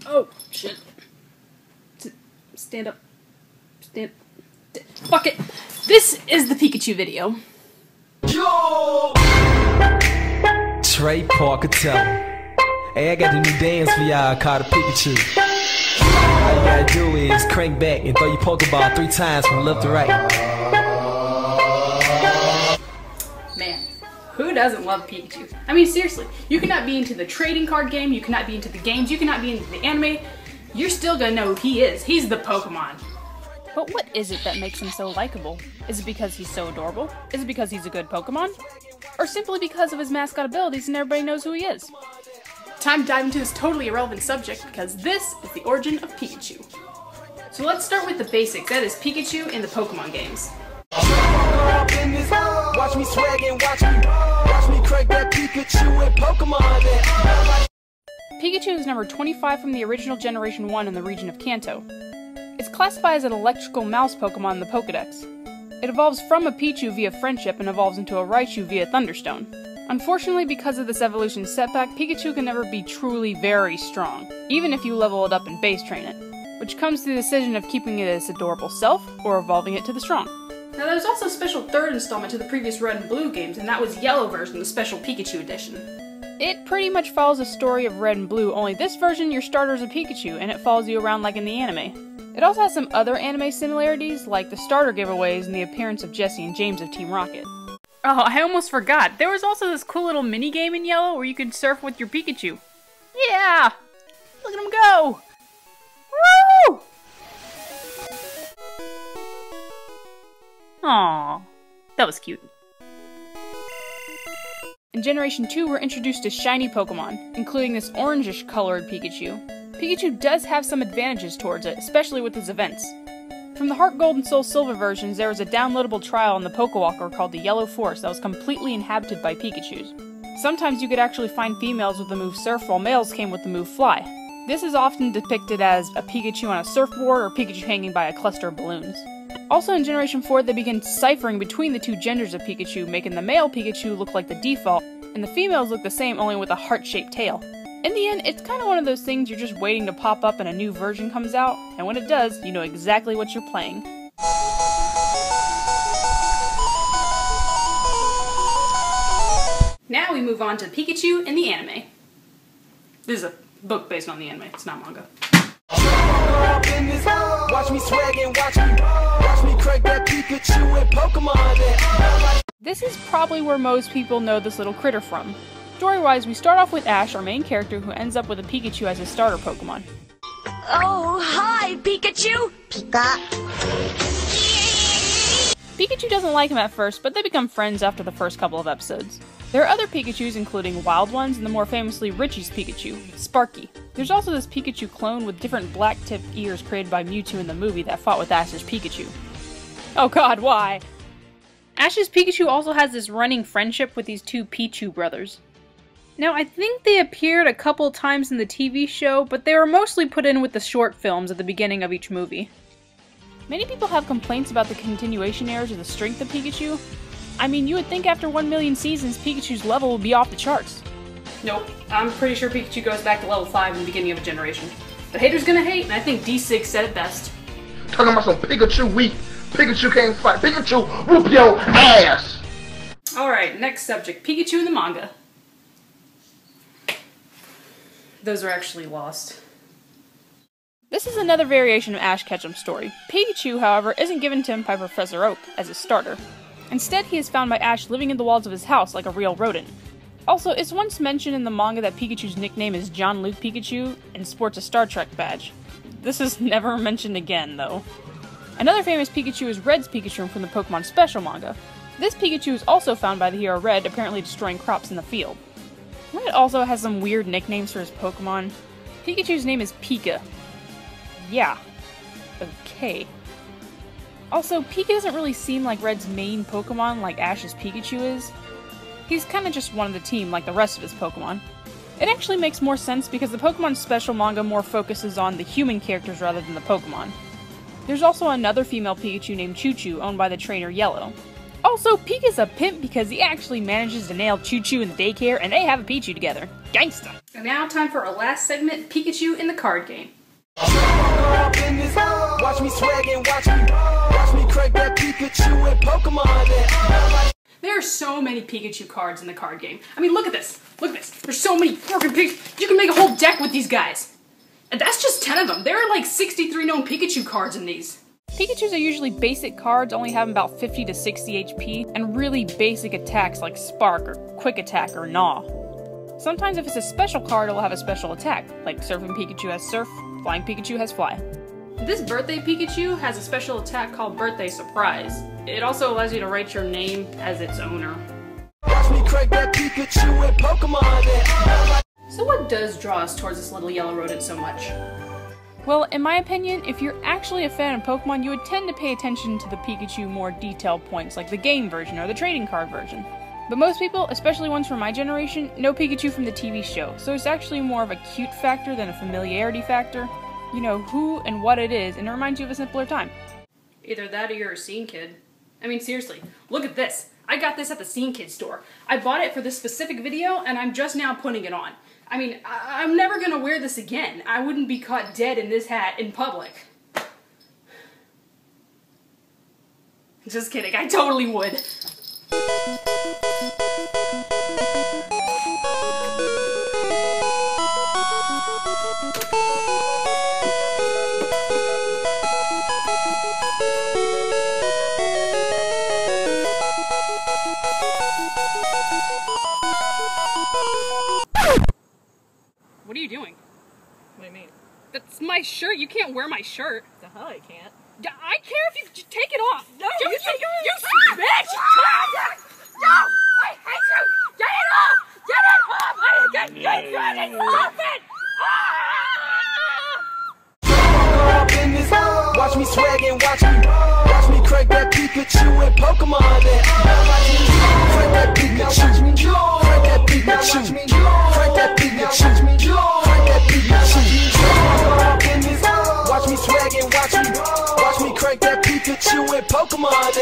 Oh, shit. Stand up. Fuck it. This is the Pikachu video. Yo! Trey Parker. Hey, I got the new dance for y'all called the Pikachu. All you gotta do is crank back and throw your Pokeball 3 times from left to right. Man, who doesn't love Pikachu? I mean, seriously, you cannot be into the trading card game, you cannot be into the games, you cannot be into the anime. You're still gonna know who he is. He's the Pokemon. But what is it that makes him so likable? Is it because he's so adorable? Is it because he's a good Pokemon? Or simply because of his mascot abilities and everybody knows who he is? Time to dive into this totally irrelevant subject because this is the origin of Pikachu. So let's start with the basics, that is Pikachu in the Pokemon games. Watch me swag and watch me crack that Pikachu and Pokemon. Pikachu is number 25 from the original Generation 1 in the region of Kanto. It's classified as an electrical mouse Pokemon in the Pokedex. It evolves from a Pichu via friendship and evolves into a Raichu via Thunderstone. Unfortunately, because of this evolution setback, Pikachu can never be truly very strong, even if you level it up and base train it, which comes to the decision of keeping it its adorable self or evolving it to the strong. Now there's also a special third installment to the previous Red and Blue games, and that was Yellow version, the Special Pikachu Edition. It pretty much follows the story of Red and Blue, only this version your starter is a Pikachu, and it follows you around like in the anime. It also has some other anime similarities, like the starter giveaways and the appearance of Jessie and James of Team Rocket. Oh, I almost forgot. There was also this cool little mini-game in Yellow where you could surf with your Pikachu. Yeah! Look at him go! Woo! Aww, that was cute. In Generation 2, we're introduced to shiny Pokemon, including this orangish colored Pikachu. Pikachu does have some advantages towards it, especially with his events. From the Heart Gold and Soul Silver versions, there was a downloadable trial on the Pokewalker called the Yellow Forest that was completely inhabited by Pikachus. Sometimes you could actually find females with the move Surf while males came with the move Fly. This is often depicted as a Pikachu on a surfboard or Pikachu hanging by a cluster of balloons. Also in Generation 4, they begin ciphering between the two genders of Pikachu, making the male Pikachu look like the default, and the females look the same only with a heart-shaped tail. In the end, it's kind of one of those things you're just waiting to pop up and a new version comes out, and when it does, you know exactly what you're playing. Now we move on to Pikachu in the anime. This is a book based on the anime, it's not manga. Watch me swag and watch me crack that Pikachu and Pokemon. This is probably where most people know this little critter from. Story-wise, we start off with Ash, our main character, who ends up with a Pikachu as his starter Pokemon. Oh, hi, Pikachu! Pika. Pikachu doesn't like him at first, but they become friends after the first couple of episodes. There are other Pikachus, including wild ones, and the more famously Richie's Pikachu, Sparky. There's also this Pikachu clone with different black-tipped ears created by Mewtwo in the movie that fought with Ash's Pikachu. Oh god, why? Ash's Pikachu also has this running friendship with these two Pichu brothers. Now, I think they appeared a couple times in the TV show, but they were mostly put in with the short films at the beginning of each movie. Many people have complaints about the continuation errors of the strength of Pikachu. I mean, you would think after 1 million seasons, Pikachu's level would be off the charts. Nope, I'm pretty sure Pikachu goes back to level 5 in the beginning of a generation. But haters gonna hate, and I think D6 said it best. Talking about some Pikachu weak. Pikachu can't fight. Pikachu, whoop your ass! Alright, next subject, Pikachu in the manga. Those are actually lost. This is another variation of Ash Ketchum's story. Pikachu, however, isn't given to him by Professor Oak as his starter. Instead, he is found by Ash living in the walls of his house like a real rodent. Also, it's once mentioned in the manga that Pikachu's nickname is John Luke Pikachu and sports a Star Trek badge. This is never mentioned again, though. Another famous Pikachu is Red's Pikachu from the Pokemon Special manga. This Pikachu is also found by the hero Red, apparently destroying crops in the field. Red also has some weird nicknames for his Pokemon. Pikachu's name is Pika. Yeah. Okay. Also, Pika doesn't really seem like Red's main Pokemon like Ash's Pikachu is. He's kinda just one of the team like the rest of his Pokemon. It actually makes more sense because the Pokemon Special manga more focuses on the human characters rather than the Pokemon. There's also another female Pikachu named Choo-Choo owned by the trainer Yellow. Also, Pika's a pimp because he actually manages to nail Choo Choo in the daycare and they have a Pichu together. Gangsta. And now time for our last segment, Pikachu in the card game. Watch me swag and watch me crack that Pikachu and Pokemon. There are so many Pikachu cards in the card game. I mean, look at this. Look at this. There's so many freaking Pikachu. You can make a whole deck with these guys. And that's just 10 of them. There are like 63 known Pikachu cards in these. Pikachus are usually basic cards, only having about 50 to 60 HP, and really basic attacks like Spark or Quick Attack or Gnaw. Sometimes if it's a special card, it will have a special attack, like Surfing Pikachu has Surf, Flying Pikachu has Fly. This Birthday Pikachu has a special attack called Birthday Surprise. It also allows you to write your name as its owner. Watch me crack that Pikachu and Pokemon. So what does draw us towards this little yellow rodent so much? Well, in my opinion, if you're actually a fan of Pokemon, you would tend to pay attention to the Pikachu more detailed points, like the game version or the trading card version. But most people, especially ones from my generation, know Pikachu from the TV show, so it's actually more of a cute factor than a familiarity factor. You know who and what it is, and it reminds you of a simpler time. Either that or you're a scene kid. I mean, seriously, look at this. I got this at the Scene Kid store. I bought it for this specific video, and I'm just now putting it on. I mean, I'm never gonna wear this again. I wouldn't be caught dead in this hat in public. Just kidding, I totally would. What are you doing? What do you mean? That's my shirt. You can't wear my shirt. The hell I can't. I care if you take it off. No, you take it off. You bitch! No! I hate you! Get it off! Get it off! Get it off it! Watch me swag and watch me crack that Pikachu and Pokemon. Crack that Pikachu, crack that Pikachu, crack that Pikachu, crack that Pikachu. Watch me swag and watch me crack that Pikachu and Pokemon.